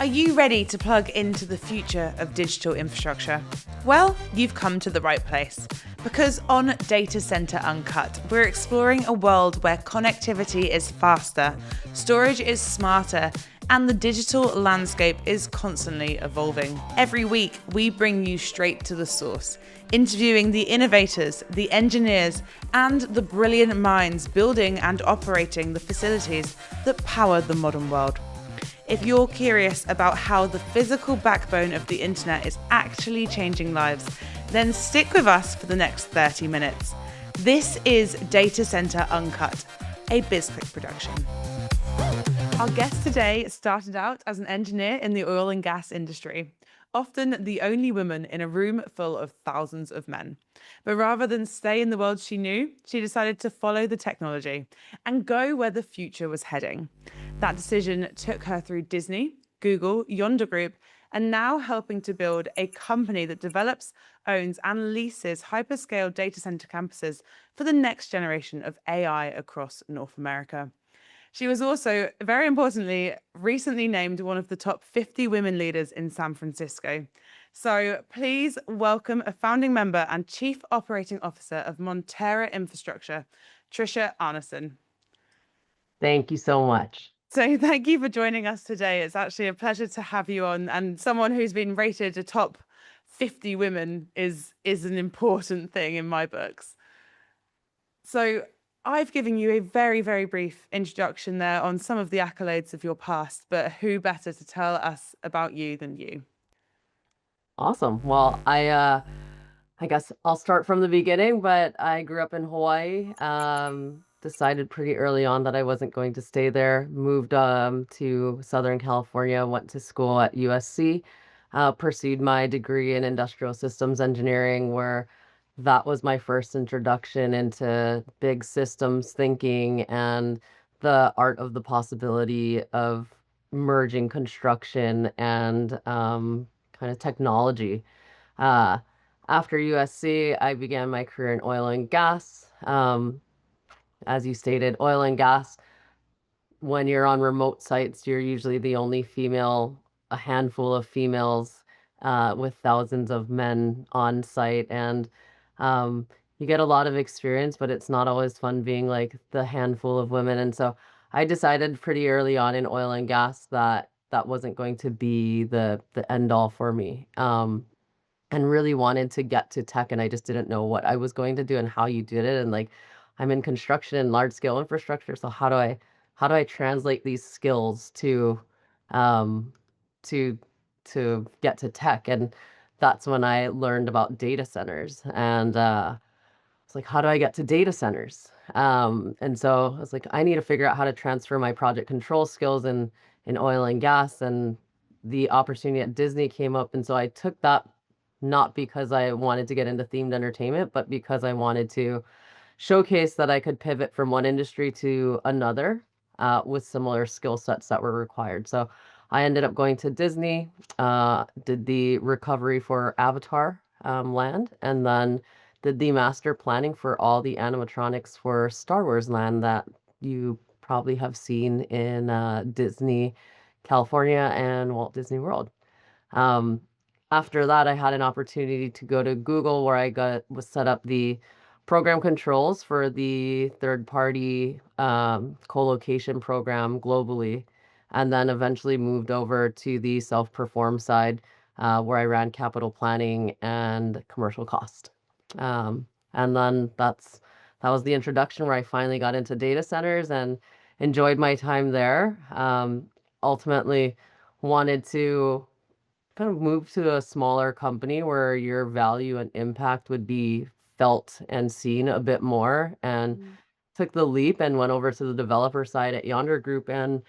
Are you ready to plug into the future of digital infrastructure? Well, you've come to the right place. Because on Data Centre Uncut, we're exploring a world where connectivity is faster, storage is smarter, and the digital landscape is constantly evolving. Every week, we bring you straight to the source, interviewing the innovators, the engineers, and the brilliant minds building and operating the facilities that power the modern world. If you're curious about how the physical backbone of the internet is actually changing lives, then stick with us for the next 30 minutes. This is Data Centre Uncut, a BizClick production. Our guest today started out as an engineer in the oil and gas industry, often the only woman in a room full of thousands of men. But rather than stay in the world she knew, she decided to follow the technology and go where the future was heading. That decision took her through Disney, Google, Yondr Group, and now helping to build a company that develops, owns, and leases hyperscale data center campuses for the next generation of AI across North America. She was also, very importantly, recently named one of the top 50 women leaders in San Francisco. So please welcome a founding member and chief operating officer of Montera Infrastructure, Tricia Arneson. Thank you so much. So thank you for joining us today. It's actually a pleasure to have you on, and someone who's been rated a top 50 women is an important thing in my books. So I've given you a very, very brief introduction there on some of the accolades of your past, but who better to tell us about you than you? Awesome. Well, I guess I'll start from the beginning, but I grew up in Hawaii. Decided pretty early on that I wasn't going to stay there. Moved to Southern California, went to school at USC, pursued my degree in industrial systems engineering, where that was my first introduction into big systems thinking and the art of the possibility of merging construction and kind of technology. After USC, I began my career in oil and gas. As you stated, oil and gas, when you're on remote sites, you're usually the only female, a handful of females with thousands of men on site. And you get a lot of experience, but it's not always fun being like the handful of women. And so I decided pretty early on in oil and gas that that wasn't going to be the end all for me. And really wanted to get to tech, and I just didn't know what I was going to do and how you did it. And like, I'm in construction and large scale infrastructure, so how do I translate these skills um to get to tech? And that's when I learned about data centers, and it's like, how do I get to data centers? And so I was like, I need to figure out how to transfer my project control skills in oil and gas. And the opportunity at Disney came up, and so I took that, not because I wanted to get into themed entertainment, but because I wanted to showcase that I could pivot from one industry to another with similar skill sets that were required. So I ended up going to Disney, did the recovery for Avatar land, and then did the master planning for all the animatronics for Star Wars land that you probably have seen in Disney, California, and Walt Disney World. After that, I had an opportunity to go to Google, where was set up the program controls for the third-party co-location program globally, and then eventually moved over to the self-perform side, where I ran capital planning and commercial cost. And then that was the introduction, where I finally got into data centers and enjoyed my time there. Ultimately wanted to kind of move to a smaller company where your value and impact would be felt and seen a bit more, and took the leap and went over to the developer side at Yondr Group, and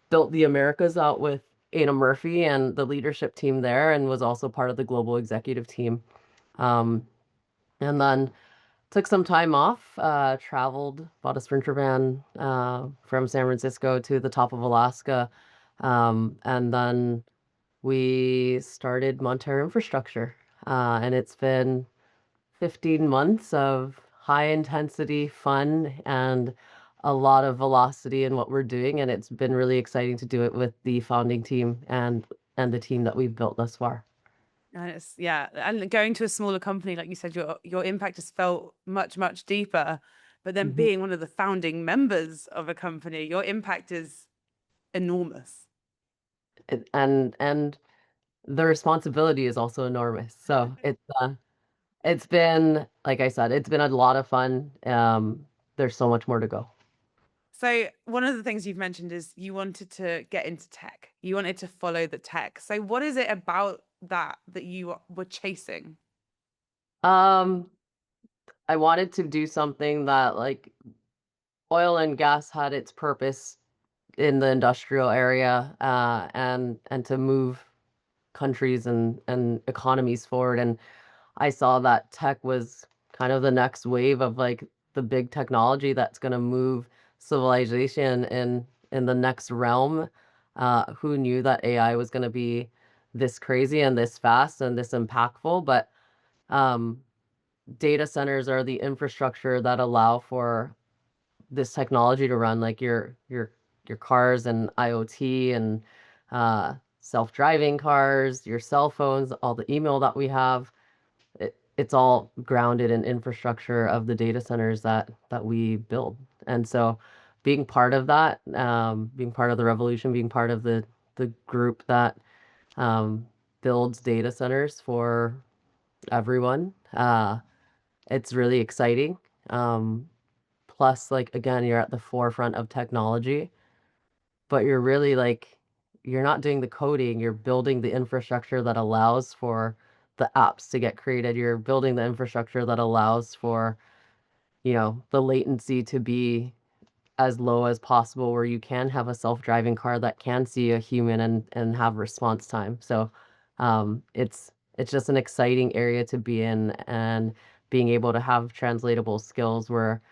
built the Americas out with Ada Murphy and the leadership team there, and was also part of the global executive team. And then took some time off, traveled, bought a Sprinter van from San Francisco to the top of Alaska, and then we started Montera Infrastructure, and it's been 15 months of high intensity fun and a lot of velocity in what we're doing, and it's been really exciting to do it with the founding team and the team that we've built thus far. And it's yeah, and going to a smaller company, like you said, your impact has felt much deeper. But then Mhm. being one of the founding members of a company, your impact is enormous. And the responsibility is also enormous. So it's been, like I said, it's been a lot of fun. There's so much more to go. So one of the things you've mentioned is you wanted to get into tech. You wanted to follow the tech. So what is it about that you were chasing? Um, I wanted to do something that like oil and gas had its purpose in the industrial area, and to move countries and economies forward. And I saw that tech was kind of the next wave of like the big technology that's going to move civilization in the next realm. Who knew that AI was going to be this crazy and this fast and this impactful? But um, data centers are the infrastructure that allow for this technology to run, like your cars and IoT and self-driving cars, your cell phones, all the email that we have. It's all grounded in infrastructure of the data centers that we build. And so being part of that, being part of the revolution, being part of the group that um, builds data centers for everyone, it's really exciting. Um, Plus, like, again, you're at the forefront of technology, but you're really like, you're not doing the coding, you're building the infrastructure that allows for the apps to get created. You're building the infrastructure that allows for, the latency to be as low as possible, where you can have a self-driving car that can see a human and have response time. So, it's just an exciting area to be in, and being able to have translatable skills where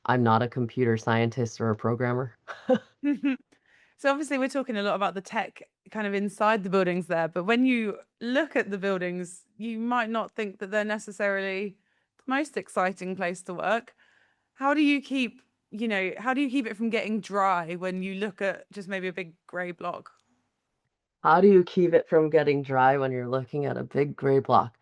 I'm not a computer scientist or a programmer. So obviously we're talking a lot about the tech kind of inside the buildings there, but when you look at the buildings, you might not think that they're necessarily the most exciting place to work. How do you keep, how do you keep it from getting dry when you look at just maybe a big grey block? How do you keep it from getting dry when you're looking at a big gray block?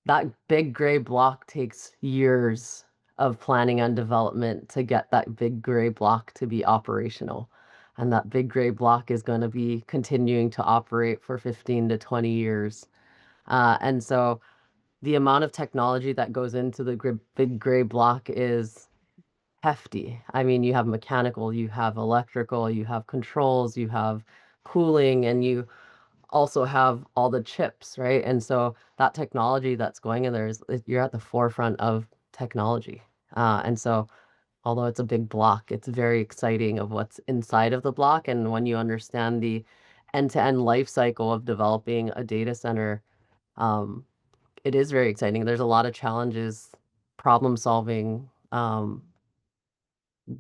That big gray block takes years of planning and development to get that big gray block to be operational. And that big gray block is going to be continuing to operate for 15 to 20 years. And so the amount of technology that goes into the big gray block is hefty. I mean, you have mechanical, you have electrical, you have controls, you have cooling, and you also have all the chips, right? And so that technology that's going in there you're at the forefront of technology. And so although it's a big block, it's very exciting of what's inside of the block. And when you understand the end-to-end life cycle of developing a data center, um, it is very exciting. There's a lot of challenges, problem solving,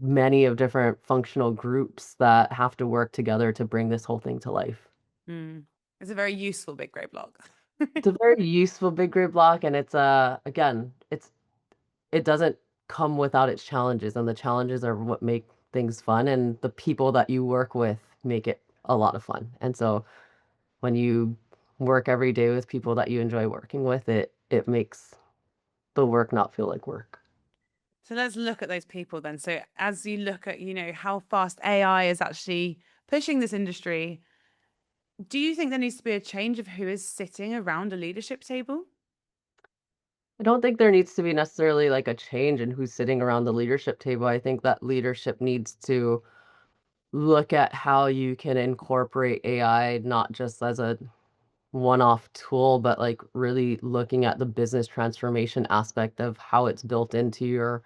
many of different functional groups that have to work together to bring this whole thing to life. Mm. It's a very useful big grey block. It's a very useful big grid block, and it's again, it doesn't come without its challenges, and the challenges are what make things fun, and the people that you work with make it a lot of fun. And so when you work every day with people that you enjoy working with, it makes the work not feel like work. So let's look at those people then. So as you look at, how fast AI is actually pushing this industry, do you think there needs to be a change of who is sitting around a leadership table? I don't think there needs to be necessarily like a change in who's sitting around the leadership table. I think that leadership needs to look at how you can incorporate AI not just as a one-off tool, but like really looking at the business transformation aspect of how it's built into your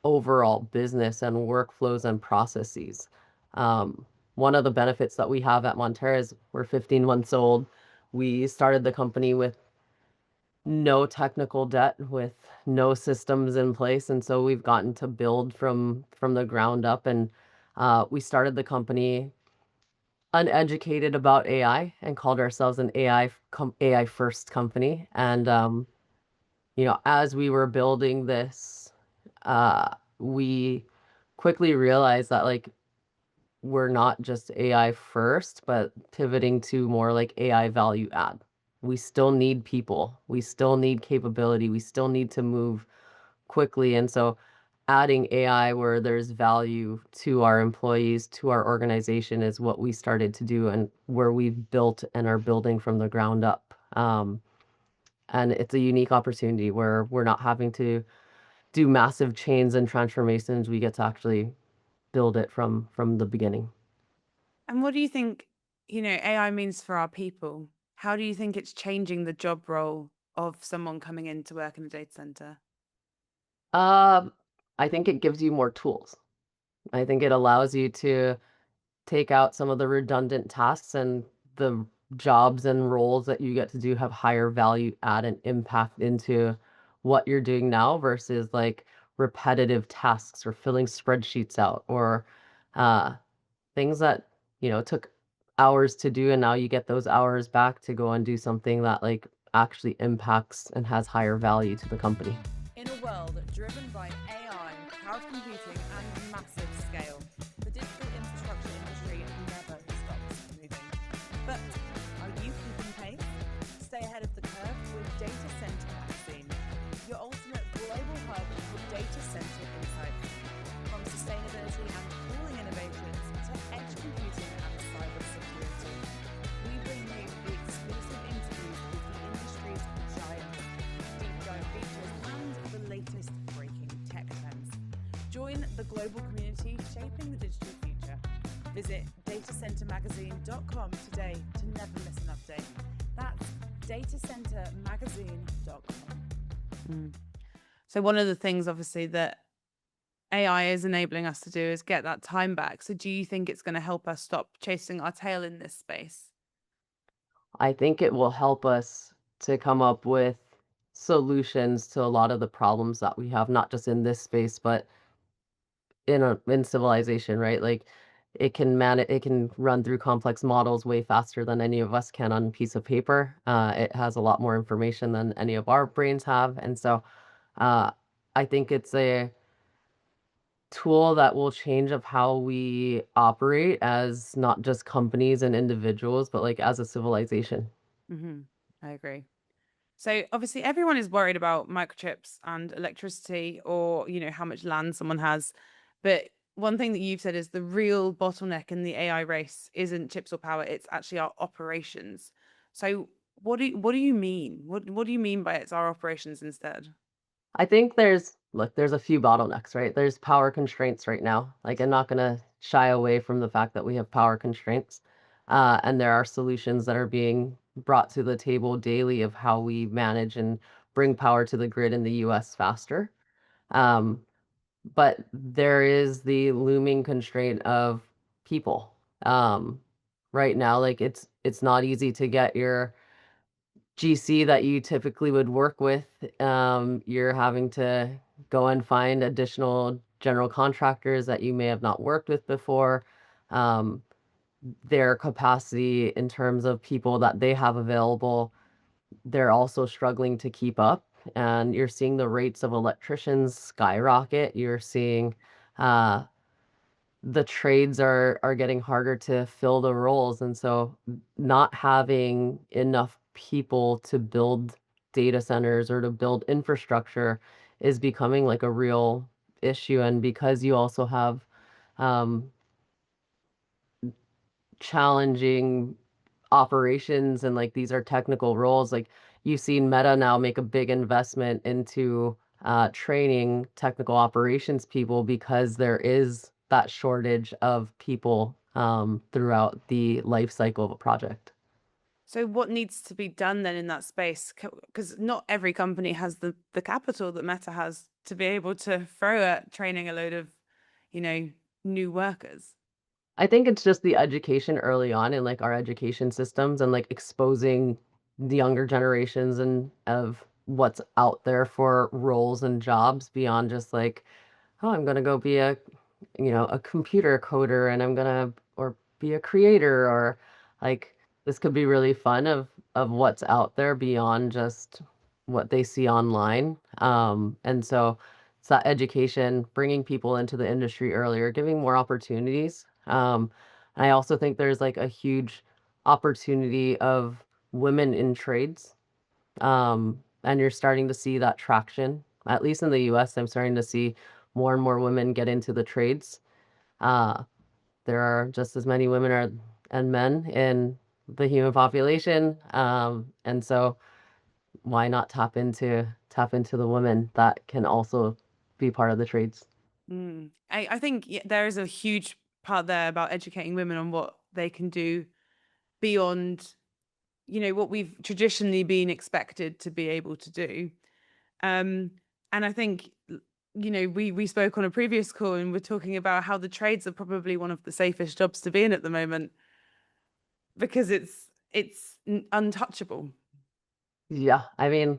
overall business and workflows and processes. One of the benefits that we have at Montera is we're 15 months old. We started the company with no technical debt, with no systems in place, and so we've gotten to build from the ground up. And we started the company uneducated about AI and called ourselves an AI first company. And as we were building this, we quickly realized that like we're not just AI first, but pivoting to more like AI value add. We still need people. We still need capability. We still need to move quickly. And so adding AI where there's value to our employees, to our organization is what we started to do and where we've built and are building from the ground up. And it's a unique opportunity where we're not having to do massive change and transformations. We get to actually build it from the beginning. And what do you think, AI means for our people? How do you think it's changing the job role of someone coming in to work in a data center? Um, I think it gives you more tools. I think it allows you to take out some of the redundant tasks and the jobs and roles that you get to do have higher value add and impact into what you're doing now versus like repetitive tasks or filling spreadsheets out or uh, things that, took hours to do and now you get those hours back to go and do something that like actually impacts and has higher value to the company. In a world driven by AI, cloud computing, and massive scale, the digital infrastructure industry never stops moving. But are you keeping pace? Stay ahead of the curve with Data Centre Magazine, your ultimate global hub for data center insights. From sustainability and cooling innovations to edge computing and cybersecurity, we bring you the exclusive interviews with the industry's giants, deep dive features, and the latest breaking tech trends. Join the global community shaping the digital future. Visit datacentermagazine.com today to never miss an update. That's datacentermagazine.com. So one of the things, obviously, that AI is enabling us to do is get that time back. So do you think it's going to help us stop chasing our tail in this space? I think it will help us to come up with solutions to a lot of the problems that we have, not just in this space, but in civilization, right? Like it can run through complex models way faster than any of us can on a piece of paper. It has a lot more information than any of our brains have, and so uh, I think it's a tool that will change of how we operate as not just companies and individuals, but like as a civilization. I agree. So obviously everyone is worried about microchips and electricity or, how much land someone has. But one thing that you've said is the real bottleneck in the AI race isn't chips or power, it's actually our operations. So what do you mean? What do you mean by it's our operations instead? I think there's a few bottlenecks, right? There's power constraints right now. Like I'm not gonna shy away from the fact that we have power constraints. And there are solutions that are being brought to the table daily of how we manage and bring power to the grid in the US faster. Um, but there is the looming constraint of people. Right now, like it's not easy to get your GC that you typically would work with. You're having to go and find additional general contractors that you may have not worked with before. Um, their capacity in terms of people that they have available, they're also struggling to keep up. And you're seeing the rates of electricians skyrocket. You're seeing uh, the trades are getting harder to fill the roles. And so not having enough people to build data centers or to build infrastructure is becoming like a real issue. And because you also have um, challenging operations and like these are technical roles, like you've seen Meta now make a big investment into training technical operations people because there is that shortage of people throughout the life cycle of a project. So what needs to be done then in that space? Because not every company has the capital that Meta has to be able to throw at training a load of, you know, new workers. I think it's just the education early on in like our education systems and like exposing the younger generations and of what's out there for roles and jobs beyond just like, oh, I'm gonna go be a computer coder and I'm gonna or be a creator or like this could be really fun of what's out there beyond just what they see online. And so It's that education, bringing people into the industry earlier, giving more opportunities. I also think there's like a huge opportunity of women in trades. And you're starting to see that traction. At least in the US, I'm starting to see more and more women get into the trades. Uh, there are just as many women and men in the human population. And so why not tap into the women that can also be part of the trades? I think there is a huge part there about educating women on what they can do beyond, what we've traditionally been expected to be able to do. And I think, we spoke on a previous call and we're talking about how the trades are probably one of the safest jobs to be in at the moment because it's untouchable. Yeah, I mean,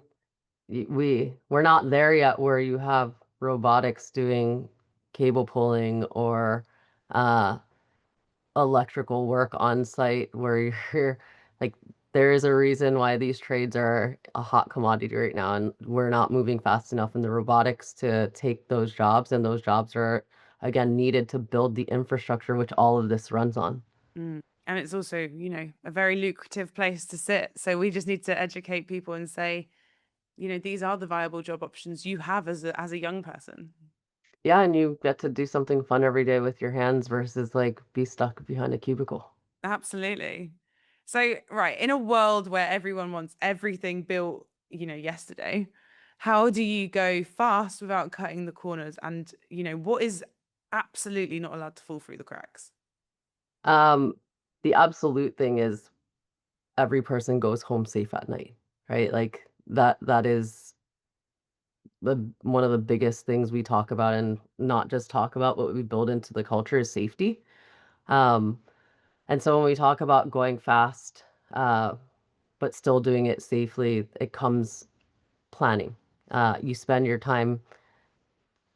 we're not there yet where you have robotics doing cable pulling or uh electrical work on site where you're like there is a reason why these trades are a hot commodity right now, and we're not moving fast enough in the robotics to take those jobs, and those jobs are again needed to build the infrastructure which all of this runs on. And it's also, a very lucrative place to sit. So we just need to educate people and say, these are the viable job options you have as a young person. Yeah, and you get to do something fun every day with your hands versus like be stuck behind a cubicle. Absolutely. So, right, in a world where everyone wants everything built, yesterday, how do you go fast without cutting the corners? And, what is absolutely not allowed to fall through the cracks? Um, the absolute thing is every person goes home safe at night, right? Like that is the one of the biggest things we talk about, and not just talk about, what we build into the culture is safety. Um, and so when we talk about going fast, uh, but still doing it safely, it comes planning. You spend your time,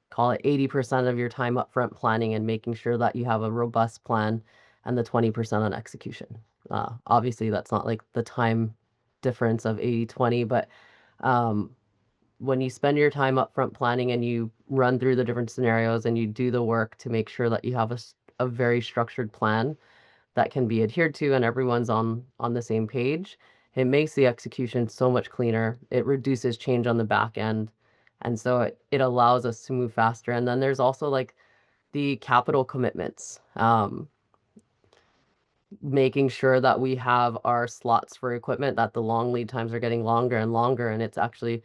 call it 80% of your time upfront planning and making sure that you have a robust plan, and the 20% on execution. Obviously, that's not like the time difference of 80/20, but um, when you spend your time upfront planning and you run through the different scenarios and you do the work to make sure that you have a very structured plan that can be adhered to and everyone's on the same page, it makes the execution so much cleaner. It reduces change on the back end. And so it allows us to move faster. And then there's also like the capital commitments, making sure that we have our slots for equipment, that the long lead times are getting longer and longer. And it's actually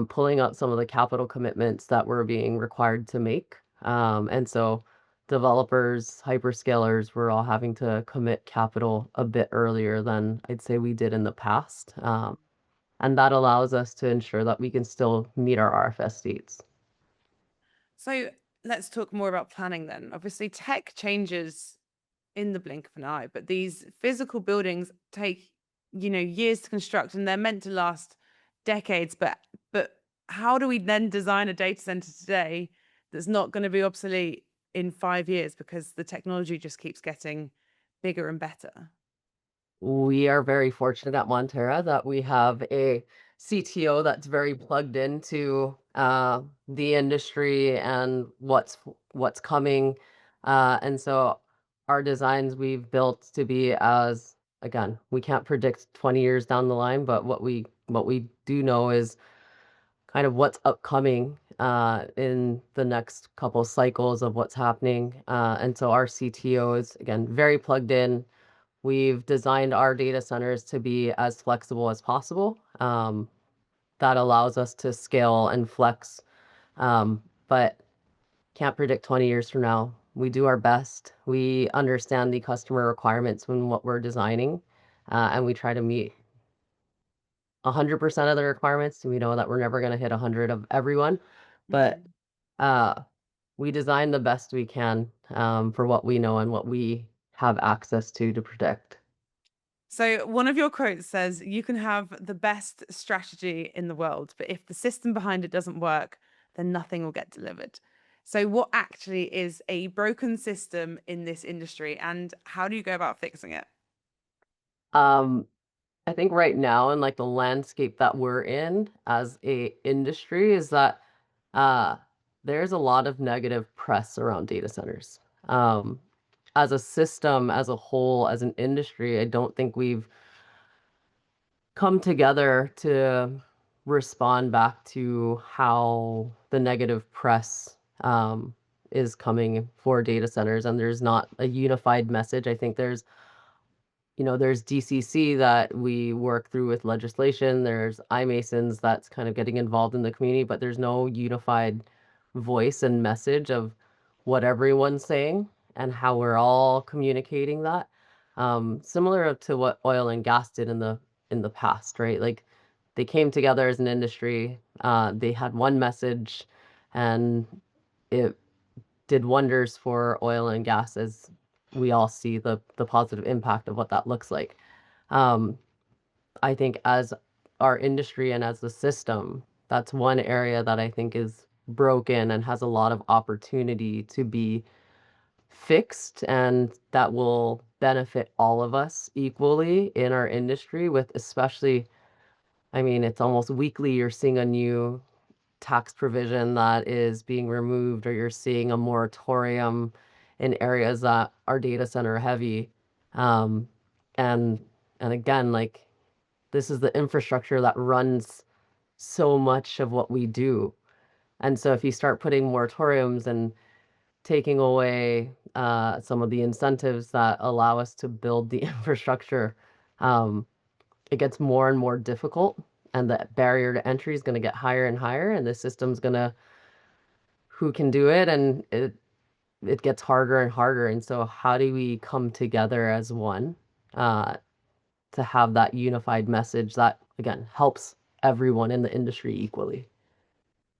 pulling up some of the capital commitments that we're being required to make. And so developers, hyperscalers, we're all having to commit capital a bit earlier than I'd say we did in the past. And that allows us to ensure that we can still meet our RFS dates. So let's talk more about planning then. Obviously, tech changes in the blink of an eye, but these physical buildings take, years to construct and they're meant to last decades. But how do we then design a data center today that's not going to be obsolete in 5 years because the technology just keeps getting bigger and better? We are very fortunate at Montera that we have a CTO that's very plugged into the industry and what's coming. And so our designs we've built to be as, again, we can't predict 20 years down the line, but what we do know is kind of what's upcoming in the next couple cycles of what's happening. And so our CTO is, again, very plugged in. We've designed our data centers to be as flexible as possible. That allows us to scale and flex, but can't predict 20 years from now. We do our best. We understand the customer requirements when what we're designing, and we try to meet 100% of the requirements. We know that we're never going to hit 100 of everyone, but uh, we design the best we can for what we know and what we have access to predict. So, one of your quotes says, "You can have the best strategy in the world, but if the system behind it doesn't work, then nothing will get delivered." So, what actually is a broken system in this industry, and how do you go about fixing it? Um, I think right now in like the landscape that we're in as a industry is that there's a lot of negative press around data centers. Um, as a system, as a whole, as an industry, I don't think we've come together to respond back to how the negative press is coming for data centers, and there's not a unified message. I think there's DCC that we work through with legislation. There's iMasons that's kind of getting involved in the community, but there's no unified voice and message of what everyone's saying and how we're all communicating that. Similar to what oil and gas did in the past, right? Like they came together as an industry. They had one message, and it did wonders for oil and gas as we all see the positive impact of what that looks like. Um, I think as our industry and as the system, that's one area that I think is broken and has a lot of opportunity to be fixed, and that will benefit all of us equally in our industry with especially, I mean, it's almost weekly you're seeing a new tax provision that is being removed, or you're seeing a moratorium in areas that are data center heavy. Um, and and again, like this is the infrastructure that runs so much of what we do. And so if you start putting moratoriums and taking away some of the incentives that allow us to build the infrastructure, um, it gets more and more difficult, and the barrier to entry is going to get higher and higher, and the system's going to who can do it, and it gets harder and harder. And so how do we come together as one uh, to have that unified message that again helps everyone in the industry equally?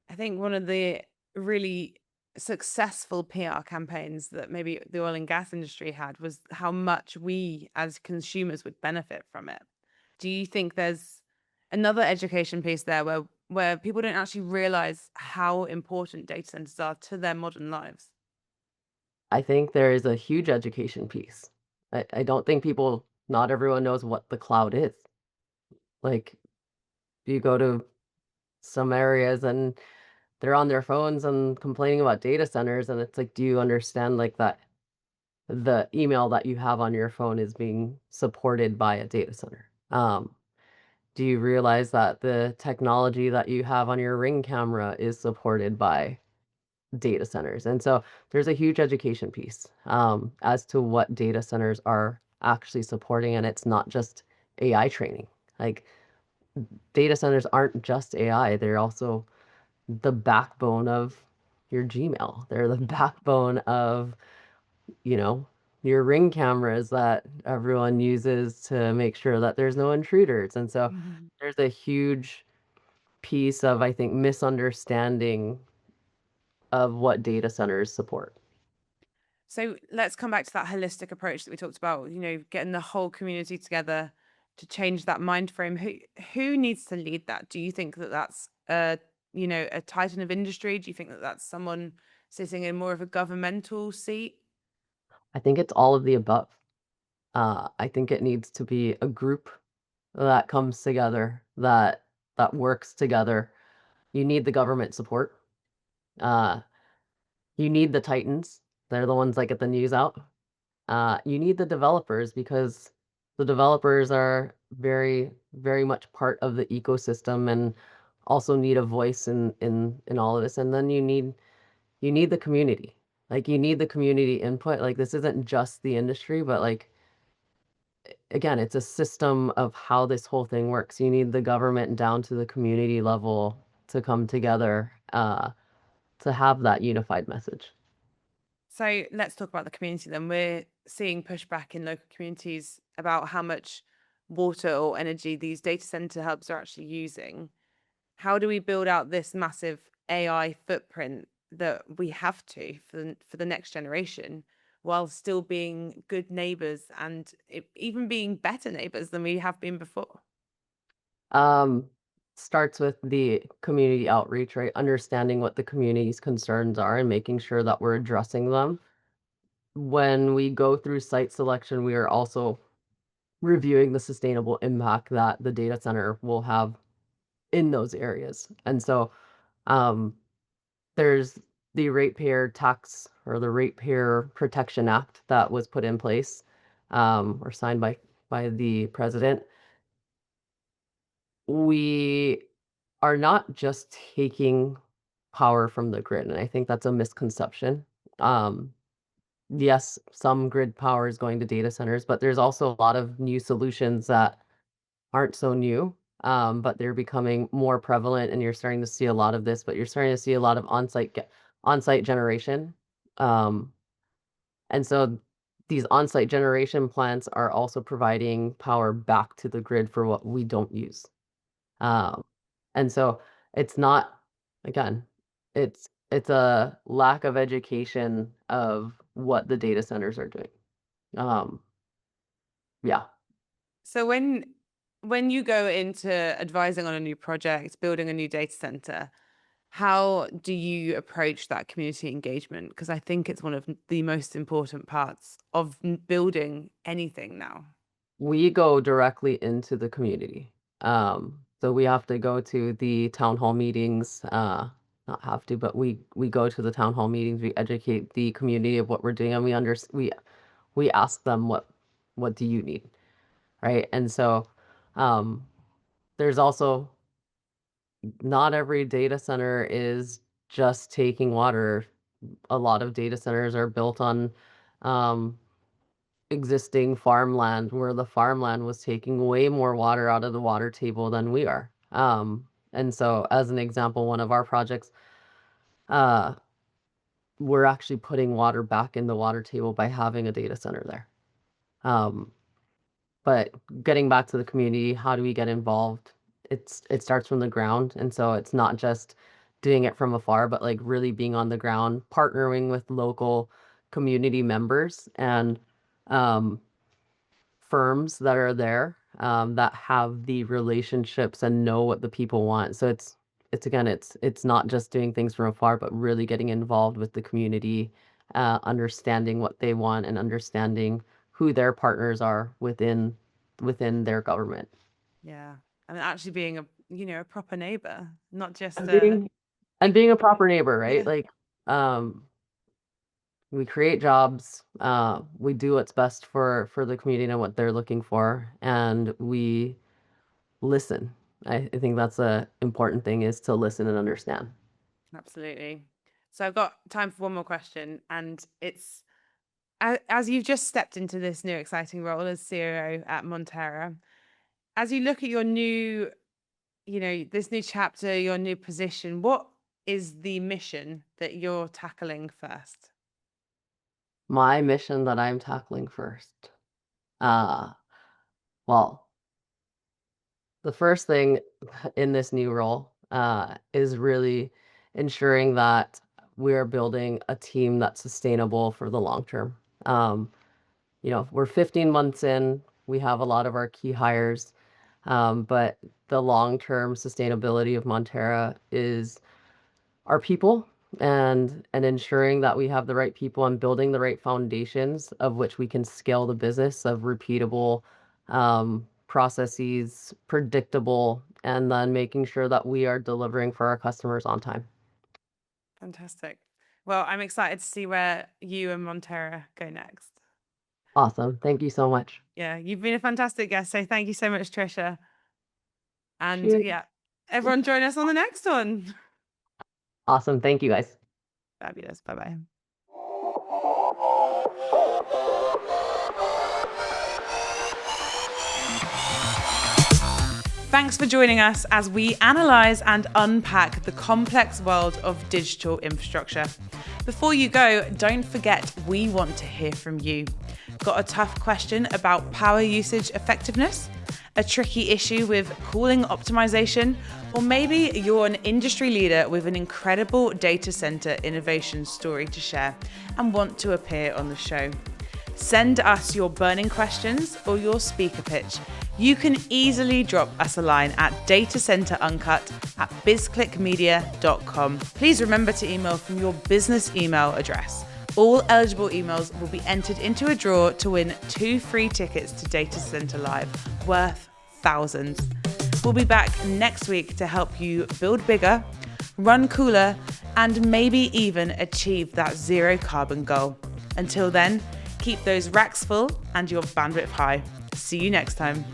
I think one of the really successful PR campaigns that maybe the oil and gas industry had was how much we as consumers would benefit from it. Do you think there's another education piece there where people don't actually realize how important data centers are to their modern lives? I think there is a huge education piece. I don't think not everyone knows what the cloud is. Like you go to some areas and they're on their phones and complaining about data centers, and it's like, do you understand like that the email that you have on your phone is being supported by a data center? Do you realize that the technology that you have on your Ring camera is supported by data centers? And so there's a huge education piece as to what data centers are actually supporting, and it's not just AI training. Like data centers aren't just AI; they're also the backbone of your Gmail. They're the backbone of, you know, your Ring cameras that everyone uses to make sure that there's no intruders. And so Mhm. there's a huge piece of, I think, misunderstanding of what data centers support. So let's come back to that holistic approach that we talked about, getting the whole community together to change that mind frame. Who needs to lead that? Do you think that that's a titan of industry? Do you think that that's someone sitting in more of a governmental seat? I think it's all of the above. I think it needs to be a group that comes together, that works together. You need the government support. Uh, you need the titans. They're the ones that get the news out. You need the developers because the developers are very, very much part of the ecosystem and also need a voice in all of this. And then you need the community. Like you need the community input. Like this isn't just the industry, but like again, it's a system of how this whole thing works. You need the government down to the community level to come together to have that unified message. So let's talk about the community then. We're seeing pushback in local communities about how much water or energy these data center hubs are actually using. How do we build out this massive AI footprint that we have to for the next generation while still being good neighbors and even being better neighbors than we have been before? Um, Starts with the community outreach, right? Understanding what the community's concerns are and making sure that we're addressing them. When we go through site selection, we are also reviewing the sustainable impact that the data center will have in those areas. And so um, there's the ratepayer tax or the Ratepayer Protection Act that was put in place or signed by the president, we are not just taking power from the grid, and I think that's a misconception. Um, yes, some grid power is going to data centers, but there's also a lot of new solutions that aren't so new, but they're becoming more prevalent, and you're starting to see a lot of this. But you're starting to see a lot of on-site generation, um, and so these on-site generation plants are also providing power back to the grid for what we don't use. Um, and so it's not, again, it's a lack of education of what the data centers are doing. Um, yeah. So when you go into advising on a new project, building a new data center, how do you approach that community engagement? Because I think it's one of the most important parts of building anything now. We go directly into the community. So we have to go to the town hall meetings, not have to, but we go to the town hall meetings, we educate the community of what we're doing, and we ask them what do you need, right? And so um there's also not every data center is just taking water. A lot of data centers are built on um existing farmland where the farmland was taking way more water out of the water table than we are. And so as an example, one of our projects, uh, we're actually putting water back in the water table by having a data center there. Um, but getting back to the community, how do we get involved? It starts from the ground, and so it's not just doing it from afar, but like really being on the ground, partnering with local community members and um, firms that are there that have the relationships and know what the people want. So it's again, it's not just doing things from afar, but really getting involved with the community, understanding what they want and understanding who their partners are within their government. Yeah. And actually being a proper neighbor, not just And a being a proper neighbor, right? yeah. Like um we create jobs, we do what's best for the community and what they're looking for, and we listen. I think that's a important thing, is to listen and understand. Absolutely. So I've got time for one more question, and it's as you've just stepped into this new exciting role as CEO at Montera, as you look at your new, this new chapter, your new position, what is the mission that you're tackling first? My mission that I'm tackling first. Uh, well, the first thing in this new role is really ensuring that we're building a team that's sustainable for the long term. Um, we're 15 months in, we have a lot of our key hires, but the long-term sustainability of Montera is our people and ensuring that we have the right people and building the right foundations of which we can scale the business of repeatable processes, predictable, and then making sure that we are delivering for our customers on time. Fantastic. Well, I'm excited to see where you and Montera go next. Awesome. Thank you so much. Yeah, you've been a fantastic guest. So thank you so much, Tricia. And Cheers. yeah, everyone join us on the next one. Awesome. Thank you, guys. Fabulous. Bye-bye. Thanks for joining us as we analyse and unpack the complex world of digital infrastructure. Before you go, don't forget we want to hear from you. Got a tough question about power usage effectiveness? A tricky issue with cooling optimization? Or maybe you're an industry leader with an incredible data center innovation story to share and want to appear on the show. Send us your burning questions or your speaker pitch. You can easily drop us a line at datacenteruncut@bizclickmedia.com. Please remember to email from your business email address. All eligible emails will be entered into a draw to win 2 free tickets to Data Center Live, worth thousands. We'll be back next week to help you build bigger, run cooler, and maybe even achieve that zero carbon goal. Until then, keep those racks full and your bandwidth high. See you next time.